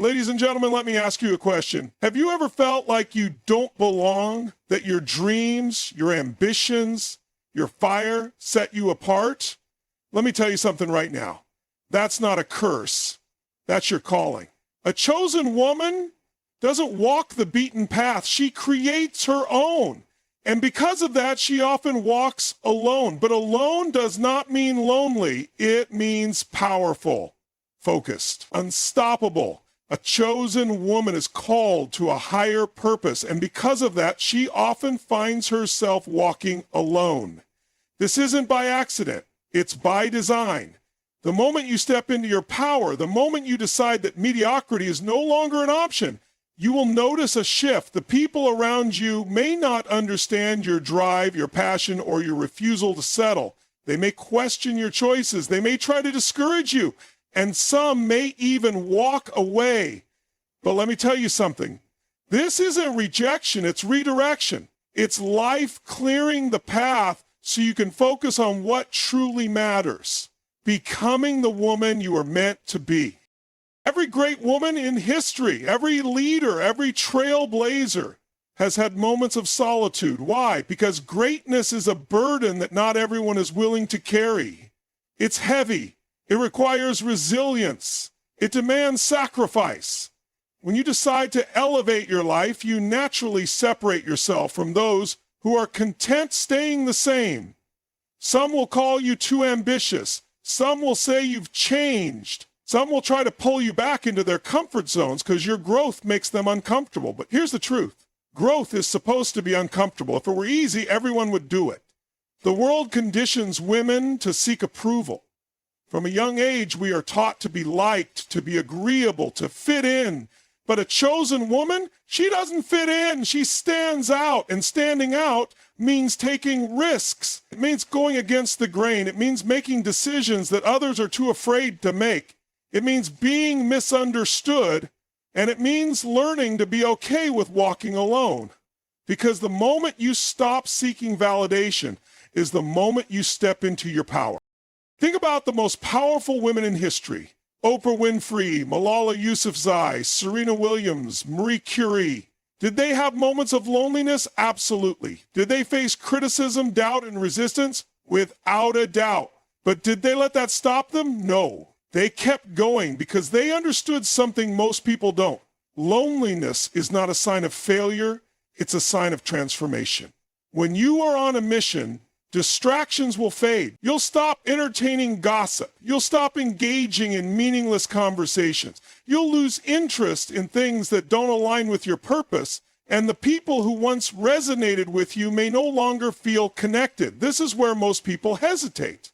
Ladies and gentlemen, let me ask you a question. Have you ever felt like you don't belong, that your dreams, your ambitions, your fire set you apart? Let me tell you something right now. That's not a curse. That's your calling. A chosen woman doesn't walk the beaten path. She creates her own. And because of that, she often walks alone. But alone does not mean lonely. It means powerful, focused, unstoppable. A chosen woman is called to a higher purpose, and because of that, she often finds herself walking alone. This isn't by accident, it's by design. The moment you step into your power, the moment you decide that mediocrity is no longer an option, you will notice a shift. The people around you may not understand your drive, your passion, or your refusal to settle. They may question your choices. They may try to discourage you. And some may even walk away. But let me tell you something. This isn't rejection, it's redirection. It's life clearing the path so you can focus on what truly matters. Becoming the woman you are meant to be. Every great woman in history, every leader, every trailblazer has had moments of solitude. Why? Because greatness is a burden that not everyone is willing to carry. It's heavy. It requires resilience. It demands sacrifice. When you decide to elevate your life, you naturally separate yourself from those who are content staying the same. Some will call you too ambitious. Some will say you've changed. Some will try to pull you back into their comfort zones because your growth makes them uncomfortable. But here's the truth. Growth is supposed to be uncomfortable. If it were easy, everyone would do it. The world conditions women to seek approval. From a young age, we are taught to be liked, to be agreeable, to fit in. But a chosen woman, she doesn't fit in. She stands out. And standing out means taking risks. It means going against the grain. It means making decisions that others are too afraid to make. It means being misunderstood. And it means learning to be okay with walking alone. Because the moment you stop seeking validation is the moment you step into your power. Think about the most powerful women in history. Oprah Winfrey, Malala Yousafzai, Serena Williams, Marie Curie. Did they have moments of loneliness? Absolutely. Did they face criticism, doubt, and resistance? Without a doubt. But did they let that stop them? No. They kept going because they understood something most people don't. Loneliness is not a sign of failure. It's a sign of transformation. When you are on a mission, distractions will fade. You'll stop entertaining gossip. You'll stop engaging in meaningless conversations. You'll lose interest in things that don't align with your purpose, and the people who once resonated with you may no longer feel connected. This is where most people hesitate.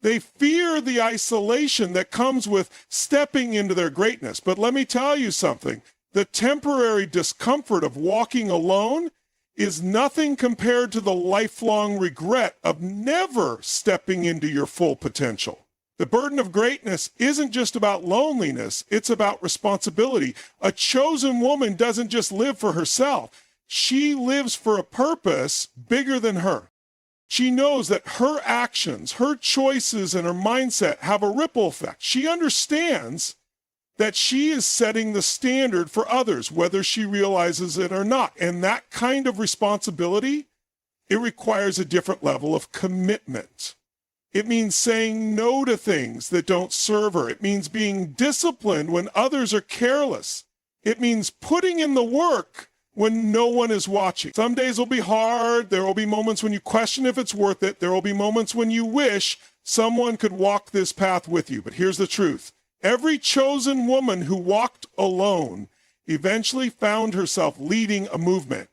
They fear the isolation that comes with stepping into their greatness. But let me tell you something. The temporary discomfort of walking alone is nothing compared to the lifelong regret of never stepping into your full potential. The burden of greatness isn't just about loneliness, it's about responsibility. A chosen woman doesn't just live for herself. She lives for a purpose bigger than her. She knows that her actions, her choices, and her mindset have a ripple effect. She understands that she is setting the standard for others, whether she realizes it or not. And that kind of responsibility, it requires a different level of commitment. It means saying no to things that don't serve her. It means being disciplined when others are careless. It means putting in the work when no one is watching. Some days will be hard. There will be moments when you question if it's worth it. There will be moments when you wish someone could walk this path with you. But here's the truth. Every chosen woman who walked alone eventually found herself leading a movement.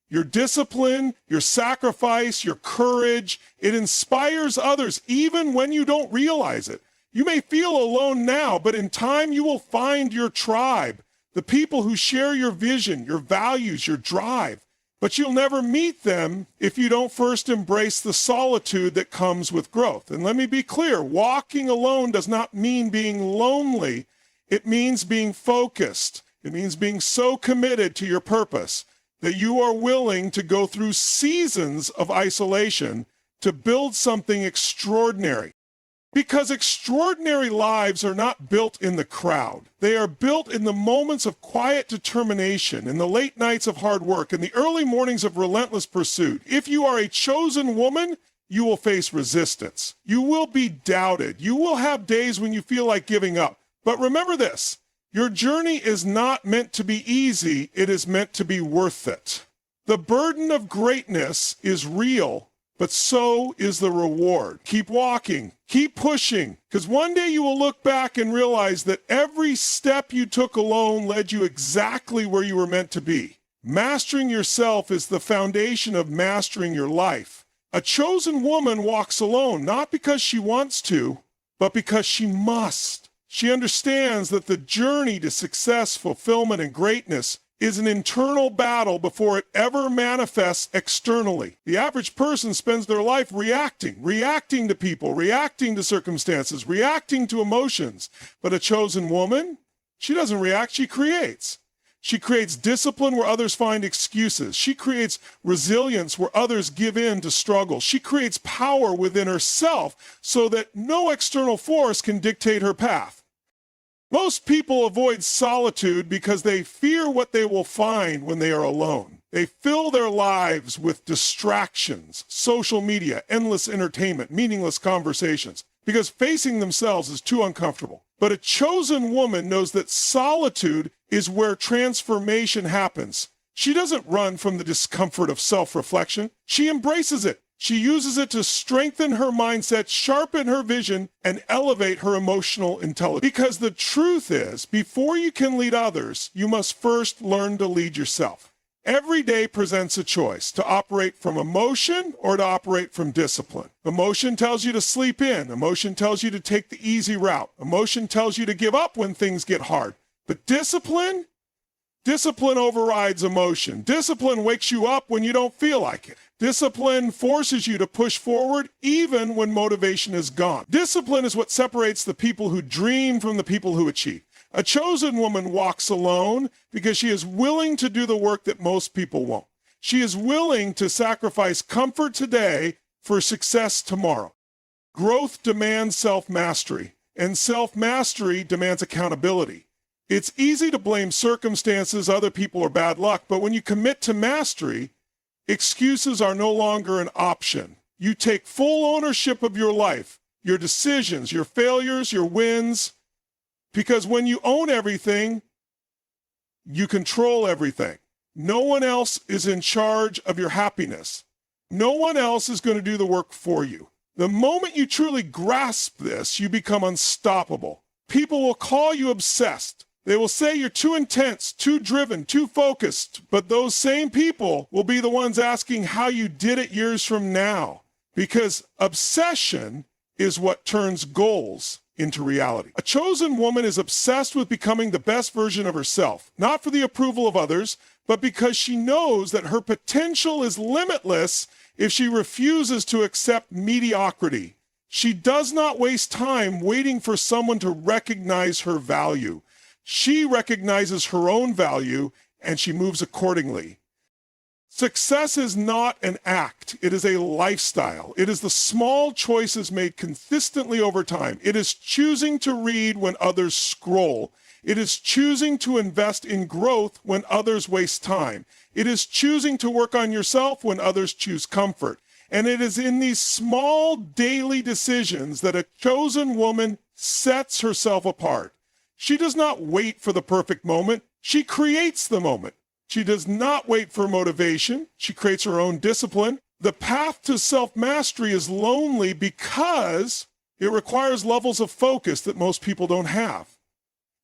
Your discipline, your sacrifice, your courage, it inspires others even when you don't realize it. You may feel alone now, but in time you will find your tribe, the people who share your vision, your values, your drive. But you'll never meet them if you don't first embrace the solitude that comes with growth. And let me be clear, walking alone does not mean being lonely. It means being focused. It means being so committed to your purpose that you are willing to go through seasons of isolation to build something extraordinary. Because extraordinary lives are not built in the crowd. They are built in the moments of quiet determination, in the late nights of hard work, in the early mornings of relentless pursuit. If you are a chosen woman, you will face resistance. You will be doubted. You will have days when you feel like giving up. But remember this, your journey is not meant to be easy. It is meant to be worth it. The burden of greatness is real, but so is the reward. Keep walking, keep pushing, because one day you will look back and realize that every step you took alone led you exactly where you were meant to be. Mastering yourself is the foundation of mastering your life. A chosen woman walks alone, not because she wants to, but because she must. She understands that the journey to success, fulfillment, and greatness is an internal battle before it ever manifests externally. The average person spends their life reacting to people, reacting to circumstances, reacting to emotions. But a chosen woman, she doesn't react, she creates. She creates discipline where others find excuses. She creates resilience where others give in to struggle. She creates power within herself so that no external force can dictate her path. Most people avoid solitude because they fear what they will find when they are alone. They fill their lives with distractions, social media, endless entertainment, meaningless conversations, because facing themselves is too uncomfortable. But a chosen woman knows that solitude is where transformation happens. She doesn't run from the discomfort of self-reflection. She embraces it. She uses it to strengthen her mindset, sharpen her vision, and elevate her emotional intelligence. Because the truth is, before you can lead others, you must first learn to lead yourself. Every day presents a choice to operate from emotion or to operate from discipline. Emotion tells you to sleep in. Emotion tells you to take the easy route. Emotion tells you to give up when things get hard. But discipline overrides emotion. Discipline wakes you up when you don't feel like it. Discipline forces you to push forward even when motivation is gone. Discipline is what separates the people who dream from the people who achieve. A chosen woman walks alone because she is willing to do the work that most people won't. She is willing to sacrifice comfort today for success tomorrow. Growth demands self-mastery, and self-mastery demands accountability. It's easy to blame circumstances, other people, or bad luck, but when you commit to mastery, excuses are no longer an option. You take full ownership of your life, your decisions, your failures, your wins, because when you own everything, you control everything. No one else is in charge of your happiness. No one else is going to do the work for you. The moment you truly grasp this, you become unstoppable. People will call you obsessed. They will say you're too intense, too driven, too focused, but those same people will be the ones asking how you did it years from now, because obsession is what turns goals into reality. A chosen woman is obsessed with becoming the best version of herself, not for the approval of others, but because she knows that her potential is limitless if she refuses to accept mediocrity. She does not waste time waiting for someone to recognize her value. She recognizes her own value and she moves accordingly. Success is not an act. It is a lifestyle. It is the small choices made consistently over time. It is choosing to read when others scroll. It is choosing to invest in growth when others waste time. It is choosing to work on yourself when others choose comfort. And it is in these small daily decisions that a chosen woman sets herself apart. She does not wait for the perfect moment. She creates the moment. She does not wait for motivation. She creates her own discipline. The path to self-mastery is lonely because it requires levels of focus that most people don't have.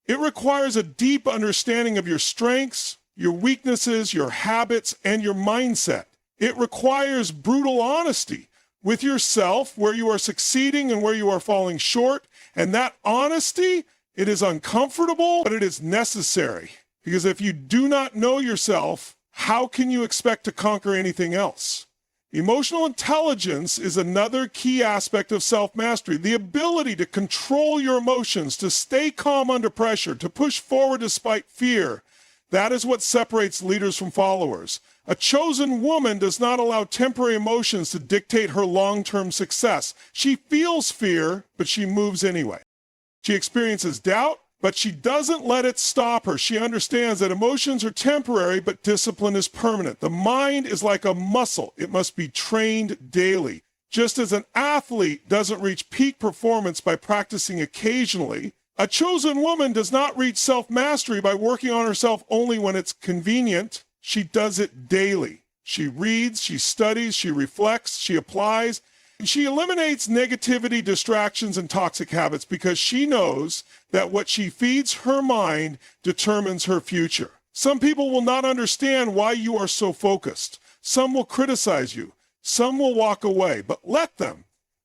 It requires a deep understanding of your strengths, your weaknesses, your habits, and your mindset. It requires brutal honesty with yourself, where you are succeeding and where you are falling short. And that honesty, it is uncomfortable, but it is necessary. Because if you do not know yourself, how can you expect to conquer anything else? Emotional intelligence is another key aspect of self-mastery. The ability to control your emotions, to stay calm under pressure, to push forward despite fear. That is what separates leaders from followers. A chosen woman does not allow temporary emotions to dictate her long-term success. She feels fear, but she moves anyway. She experiences doubt, but she doesn't let it stop her. She understands that emotions are temporary, but discipline is permanent. The mind is like a muscle. It must be trained daily. Just as an athlete doesn't reach peak performance by practicing occasionally, a chosen woman does not reach self-mastery by working on herself only when it's convenient. She does it daily. She reads, she studies, she reflects, she applies, and she eliminates negativity, distractions, and toxic habits because she knows that what she feeds her mind determines her future. Some people will not understand why you are so focused. Some will criticize you. Some will walk away, but let them.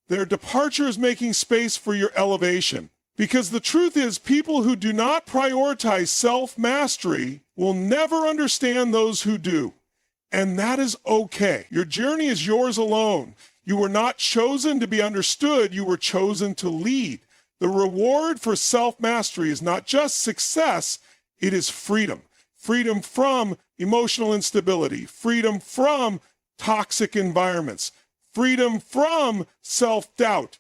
Their departure is making space for your elevation. Because the truth is, people who do not prioritize self-mastery will never understand those who do. And that is okay. Your journey is yours alone. You were not chosen to be understood. You were chosen to lead. The reward for self-mastery is not just success, it is freedom. Freedom from emotional instability, freedom from toxic environments, freedom from self-doubt.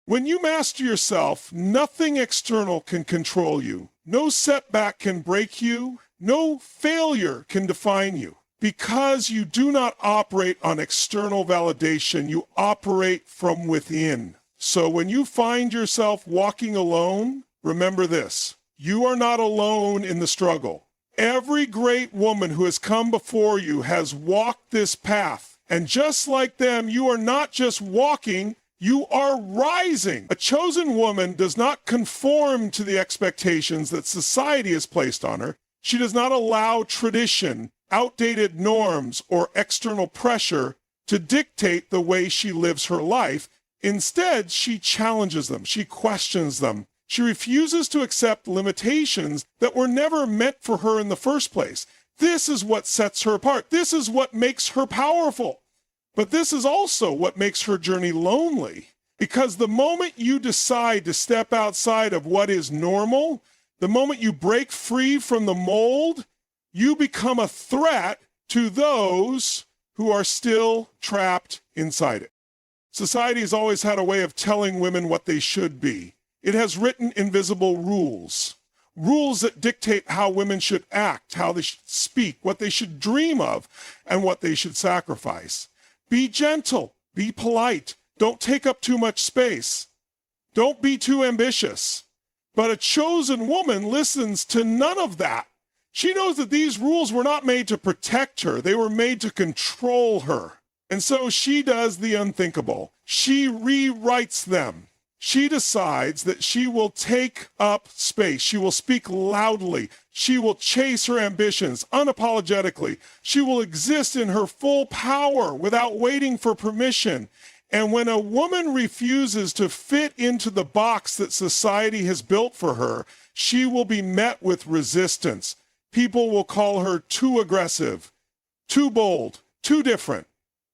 When you master yourself, nothing external can control you. No setback can break you. No failure can define you. Because you do not operate on external validation, you operate from within. So when you find yourself walking alone, remember this: you are not alone in the struggle. Every great woman who has come before you has walked this path. And just like them, you are not just walking, you are rising. A chosen woman does not conform to the expectations that society has placed on her. She does not allow tradition, outdated norms, or external pressure to dictate the way she lives her life. Instead, she challenges them. She questions them. She refuses to accept limitations that were never meant for her in the first place. This is what sets her apart. This is what makes her powerful. But this is also what makes her journey lonely, because the moment you decide to step outside of what is normal, the moment you break free from the mold, you become a threat to those who are still trapped inside it. Society has always had a way of telling women what they should be. It has written invisible rules, rules that dictate how women should act, how they should speak, what they should dream of, and what they should sacrifice. Be gentle, be polite, don't take up too much space, don't be too ambitious. But a chosen woman listens to none of that. She knows that these rules were not made to protect her, they were made to control her. And so she does the unthinkable. She rewrites them. She decides that she will take up space. She will speak loudly. She will chase her ambitions unapologetically. She will exist in her full power without waiting for permission. And when a woman refuses to fit into the box that society has built for her, she will be met with resistance. People will call her too aggressive, too bold, too different.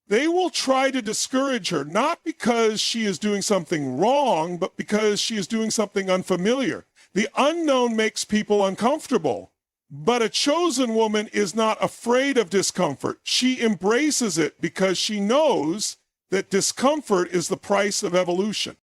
They will try to discourage her, not because she is doing something wrong, but because she is doing something unfamiliar. The unknown makes people uncomfortable. But a chosen woman is not afraid of discomfort. She embraces it because she knows that discomfort is the price of evolution.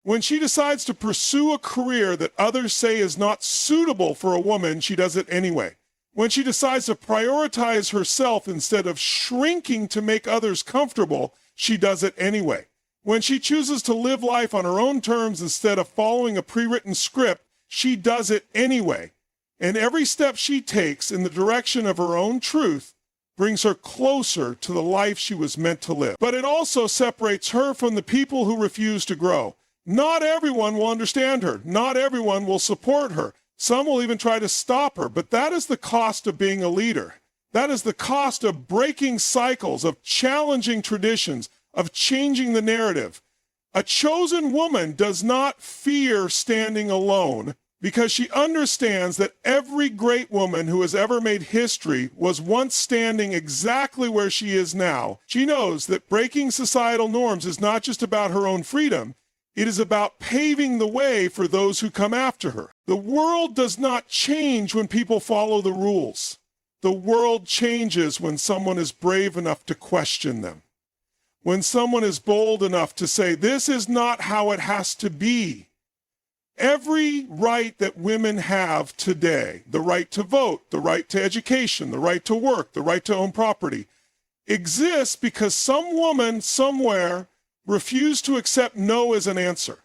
When she decides to pursue a career that others say is not suitable for a woman, she does it anyway. When she decides to prioritize herself instead of shrinking to make others comfortable, she does it anyway. When she chooses to live life on her own terms instead of following a pre-written script, she does it anyway. And every step she takes in the direction of her own truth brings her closer to the life she was meant to live. But it also separates her from the people who refuse to grow. Not everyone will understand her. Not everyone will support her. Some will even try to stop her, but that is the cost of being a leader. That is the cost of breaking cycles, of challenging traditions, of changing the narrative. A chosen woman does not fear standing alone because she understands that every great woman who has ever made history was once standing exactly where she is now. She knows that breaking societal norms is not just about her own freedom. It is about paving the way for those who come after her. The world does not change when people follow the rules. The world changes when someone is brave enough to question them. When someone is bold enough to say, this is not how it has to be. Every right that women have today, the right to vote, the right to education, the right to work, the right to own property, exists because some woman somewhere refused to accept no as an answer.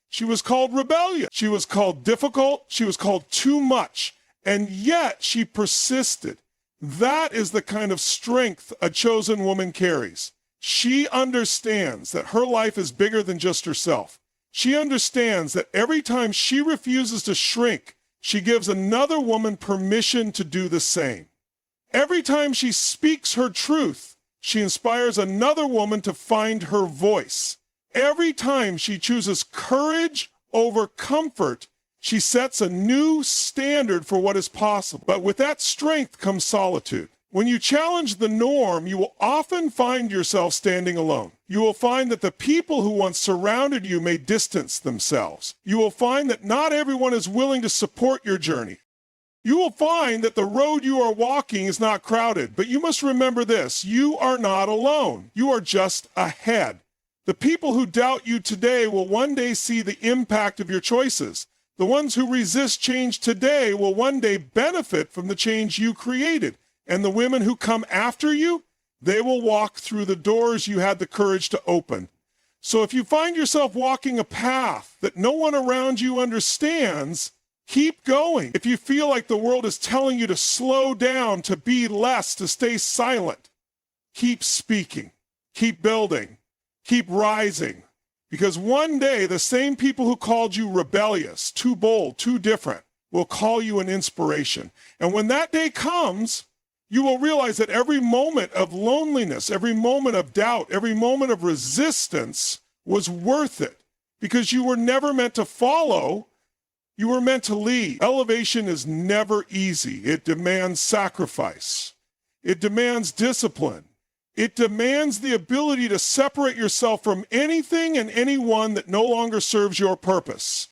She was called rebellious. She was called difficult. She was called too much. And yet she persisted. That is the kind of strength a chosen woman carries. She understands that her life is bigger than just herself. She understands that every time she refuses to shrink, she gives another woman permission to do the same. Every time she speaks her truth, she inspires another woman to find her voice. Every time she chooses courage over comfort, she sets a new standard for what is possible. But with that strength comes solitude. When you challenge the norm, you will often find yourself standing alone. You will find that the people who once surrounded you may distance themselves. You will find that not everyone is willing to support your journey. You will find that the road you are walking is not crowded. But you must remember this: you are not alone. You are just ahead. The people who doubt you today will one day see the impact of your choices. The ones who resist change today will one day benefit from the change you created. And the women who come after you, they will walk through the doors you had the courage to open. So if you find yourself walking a path that no one around you understands, keep going. If you feel like the world is telling you to slow down, to be less, to stay silent, keep speaking, keep building, keep rising. Because one day, the same people who called you rebellious, too bold, too different, will call you an inspiration. And when that day comes, you will realize that every moment of loneliness, every moment of doubt, every moment of resistance was worth it. Because you were never meant to follow, you were meant to lead. Elevation is never easy. It demands sacrifice. It demands discipline. It demands the ability to separate yourself from anything and anyone that no longer serves your purpose.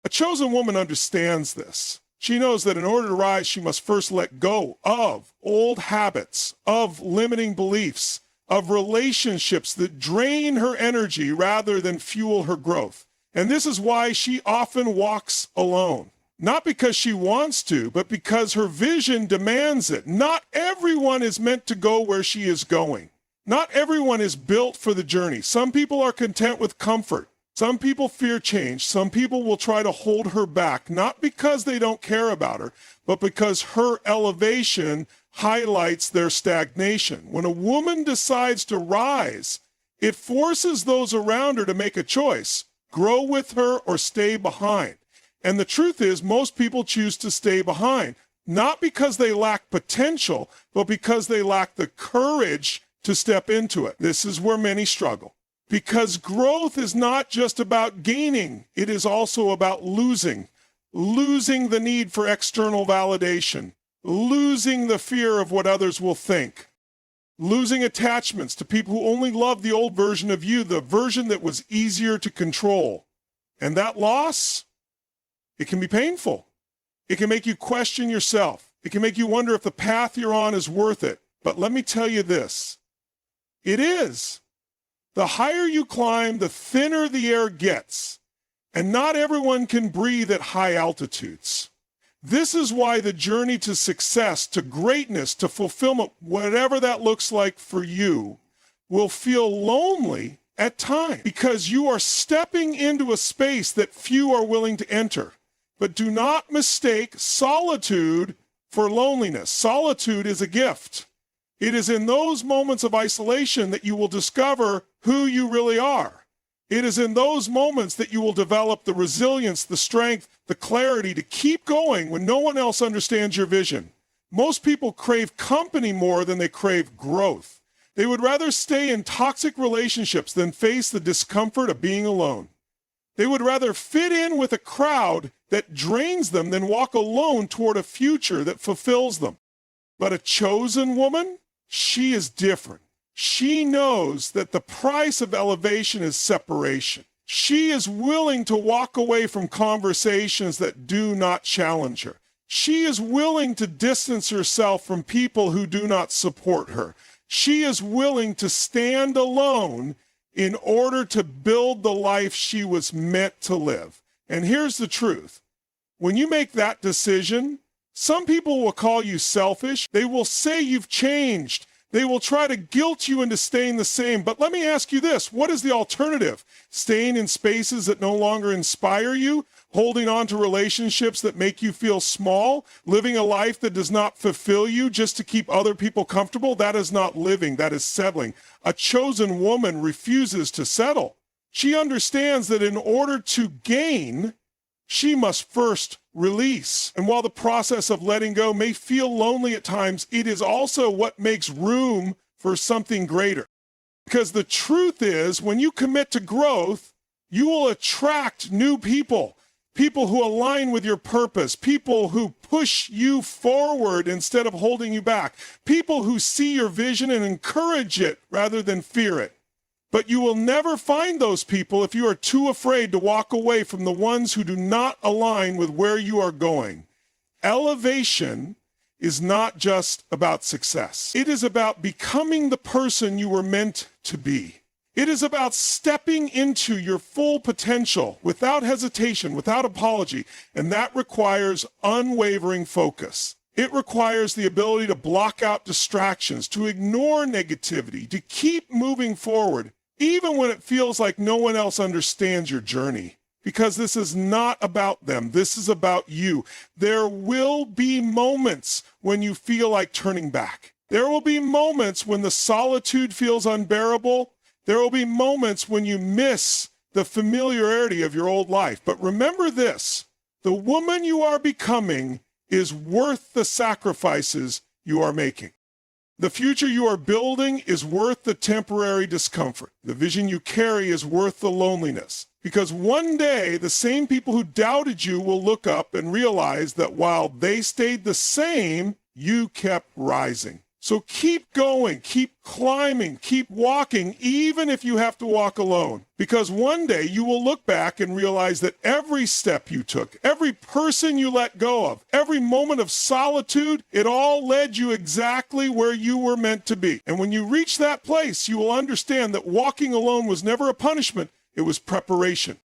A chosen woman understands this. She knows that in order to rise, she must first let go of old habits, of limiting beliefs, of relationships that drain her energy rather than fuel her growth. And this is why she often walks alone. Not because she wants to, but because her vision demands it. Not everyone is meant to go where she is going. Not everyone is built for the journey. Some people are content with comfort. Some people fear change. Some people will try to hold her back, not because they don't care about her, but because her elevation highlights their stagnation. When a woman decides to rise, it forces those around her to make a choice: grow with her or stay behind. And the truth is, most people choose to stay behind, not because they lack potential, but because they lack the courage to step into it. This is where many struggle. Because growth is not just about gaining, it is also about losing. Losing the need for external validation. Losing the fear of what others will think. Losing attachments to people who only love the old version of you, the version that was easier to control. And that loss, it can be painful. It can make you question yourself. It can make you wonder if the path you're on is worth it. But let me tell you this, it is. The higher you climb, the thinner the air gets. And not everyone can breathe at high altitudes. This is why the journey to success, to greatness, to fulfillment, whatever that looks like for you, will feel lonely at times. Because you are stepping into a space that few are willing to enter. But do not mistake solitude for loneliness. Solitude is a gift. It is in those moments of isolation that you will discover who you really are. It is in those moments that you will develop the resilience, the strength, the clarity to keep going when no one else understands your vision. Most people crave company more than they crave growth. They would rather stay in toxic relationships than face the discomfort of being alone. They would rather fit in with a crowd that drains them than walk alone toward a future that fulfills them. But a chosen woman, she is different. She knows that the price of elevation is separation. She is willing to walk away from conversations that do not challenge her. She is willing to distance herself from people who do not support her. She is willing to stand alone in order to build the life she was meant to live. And here's the truth. When you make that decision, some people will call you selfish. They will say you've changed. They will try to guilt you into staying the same. But let me ask you this. What is the alternative? Staying in spaces that no longer inspire you? Holding on to relationships that make you feel small? Living a life that does not fulfill you just to keep other people comfortable? That is not living. That is settling. A chosen woman refuses to settle. She understands that in order to gain, she must first release. And while the process of letting go may feel lonely at times, it is also what makes room for something greater. Because the truth is, when you commit to growth, you will attract new people, people who align with your purpose, people who push you forward instead of holding you back, people who see your vision and encourage it rather than fear it. But you will never find those people if you are too afraid to walk away from the ones who do not align with where you are going. Elevation is not just about success. It is about becoming the person you were meant to be. It is about stepping into your full potential without hesitation, without apology, and that requires unwavering focus. It requires the ability to block out distractions, to ignore negativity, to keep moving forward, even when it feels like no one else understands your journey. Because this is not about them. This is about you. There will be moments when you feel like turning back. There will be moments when the solitude feels unbearable. There will be moments when you miss the familiarity of your old life. But remember this, the woman you are becoming is worth the sacrifices you are making. The future you are building is worth the temporary discomfort. The vision you carry is worth the loneliness. Because one day, the same people who doubted you will look up and realize that while they stayed the same, you kept rising. So keep going, keep climbing, keep walking, even if you have to walk alone. Because one day you will look back and realize that every step you took, every person you let go of, every moment of solitude, it all led you exactly where you were meant to be. And when you reach that place, you will understand that walking alone was never a punishment, it was preparation.